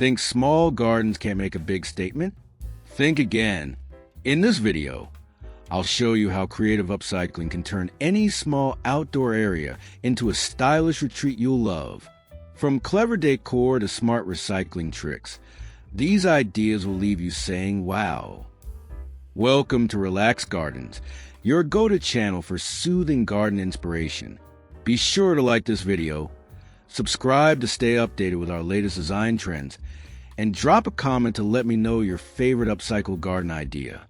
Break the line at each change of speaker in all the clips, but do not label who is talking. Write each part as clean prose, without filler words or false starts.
Think small gardens can't make a big statement? Think again. In this video, I'll show you how creative upcycling can turn any small outdoor area into a stylish retreat you'll love. From clever decor to smart recycling tricks, these ideas will leave you saying, wow. Welcome to Relax Gardens, your go-to channel for soothing garden inspiration. Be sure to like this video, subscribe to stay updated with our latest design trends, and drop a comment to let me know your favorite upcycled garden idea.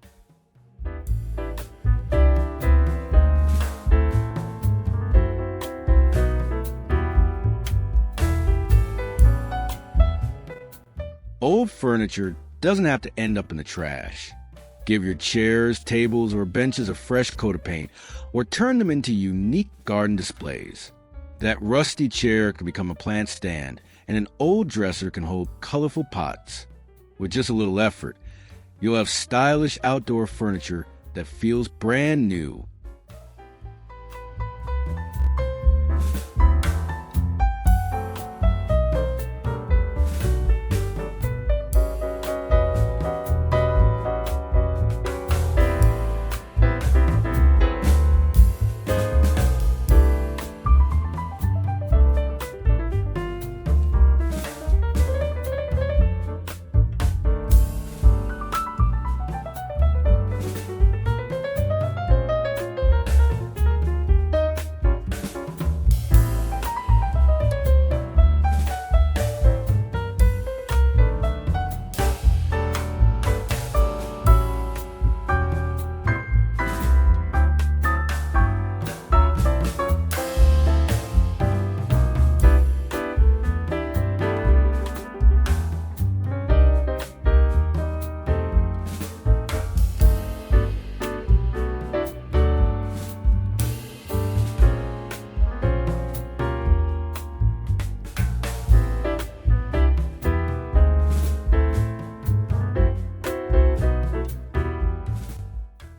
Old furniture doesn't have to end up in the trash. Give your chairs, tables, or benches a fresh coat of paint, or turn them into unique garden displays. That rusty chair can become a plant stand, and an old dresser can hold colorful pots. With just a little effort, you'll have stylish outdoor furniture that feels brand new.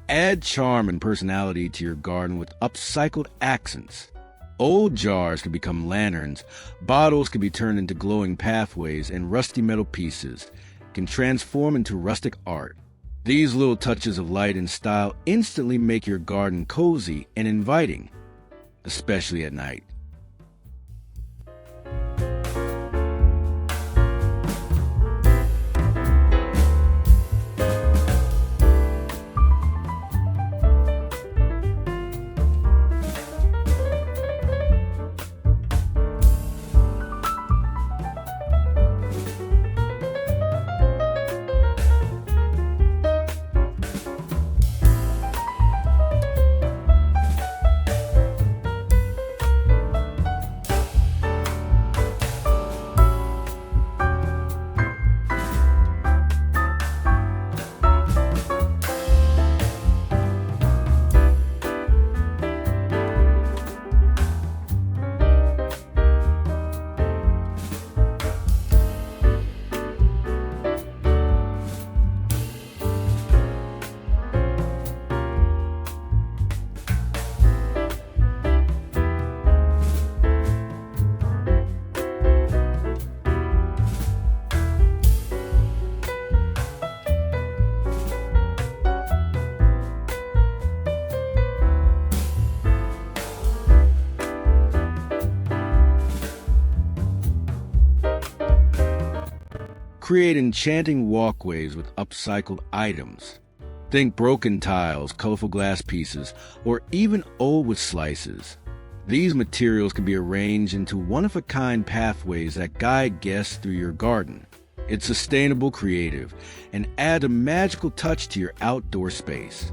Add charm and personality to your garden with upcycled accents. Old jars can become lanterns, bottles can be turned into glowing pathways, and rusty metal pieces can transform into rustic art. These little touches of light and style instantly make your garden cozy and inviting, especially at night. Create enchanting walkways with upcycled items. Think broken tiles, colorful glass pieces, or even old wood slices. These materials can be arranged into one-of-a-kind pathways that guide guests through your garden. It's sustainable, creative, and add a magical touch to your outdoor space.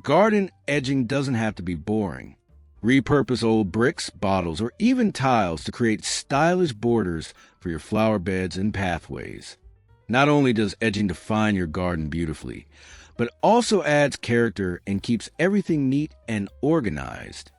Garden edging doesn't have to be boring. Repurpose old bricks, bottles, or even tiles to create stylish borders for your flower beds and pathways. Not only does edging define your garden beautifully, but also adds character and keeps everything neat and organized.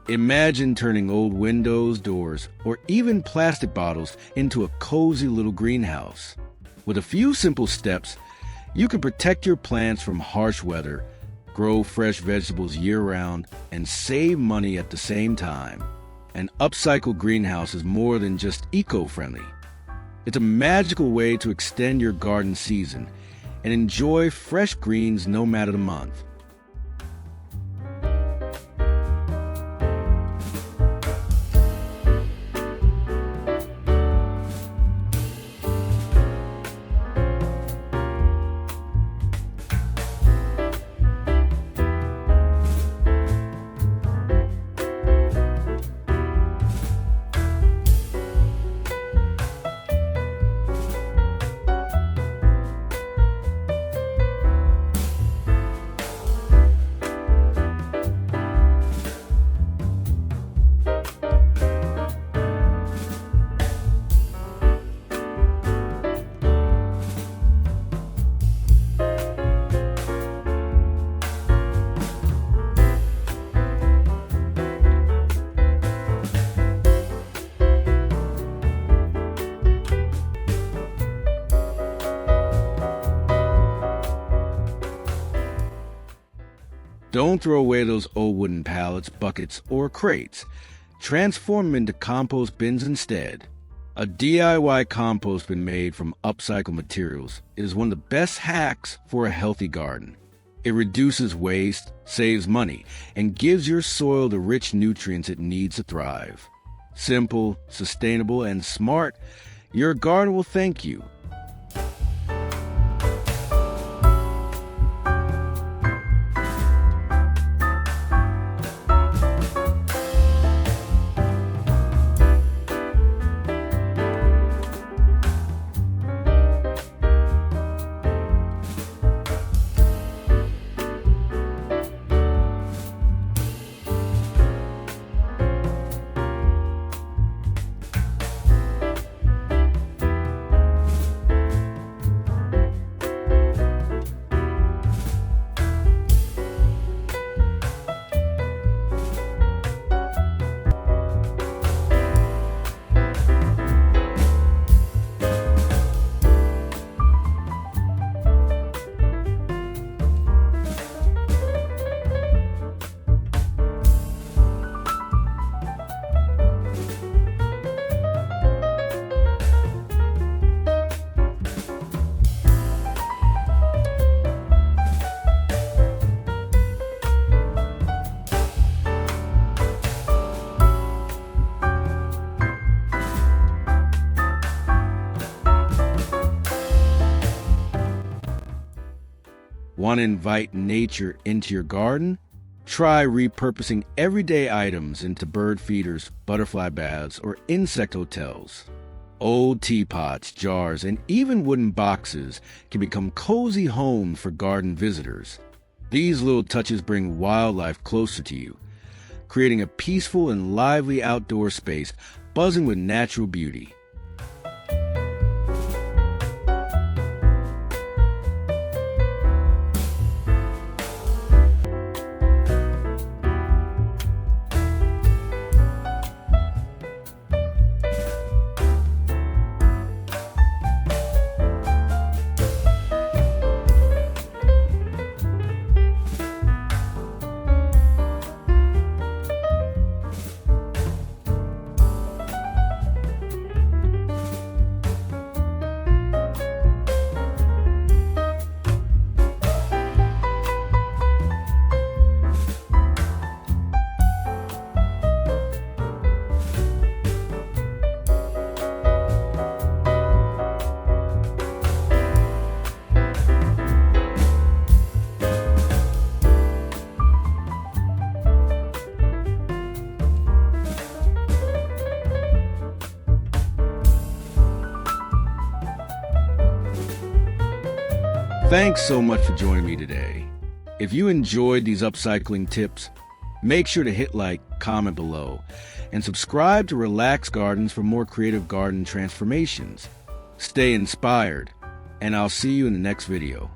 Imagine turning old windows, doors, or even plastic bottles into a cozy little greenhouse. With a few simple steps, you can protect your plants from harsh weather, grow fresh vegetables year-round, and save money at the same time. An upcycled greenhouse is more than just eco-friendly. It's a magical way to extend your garden season and enjoy fresh greens no matter the month. Don't throw away those old wooden pallets, buckets, or crates. Transform them into compost bins instead. A DIY compost bin made from upcycled materials is one of the best hacks for a healthy garden. It reduces waste, saves money, and gives your soil the rich nutrients it needs to thrive. Simple, sustainable, and smart, your garden will thank you. Want to invite nature into your garden? Try repurposing everyday items into bird feeders, butterfly baths, or insect hotels. Old teapots, jars, and even wooden boxes can become cozy homes for garden visitors. These little touches bring wildlife closer to you, creating a peaceful and lively outdoor space buzzing with natural beauty. Thanks so much for joining me today. If you enjoyed these upcycling tips, make sure to hit like, comment below, and subscribe to Relax Gardens for more creative garden transformations. Stay inspired, and I'll see you in the next video.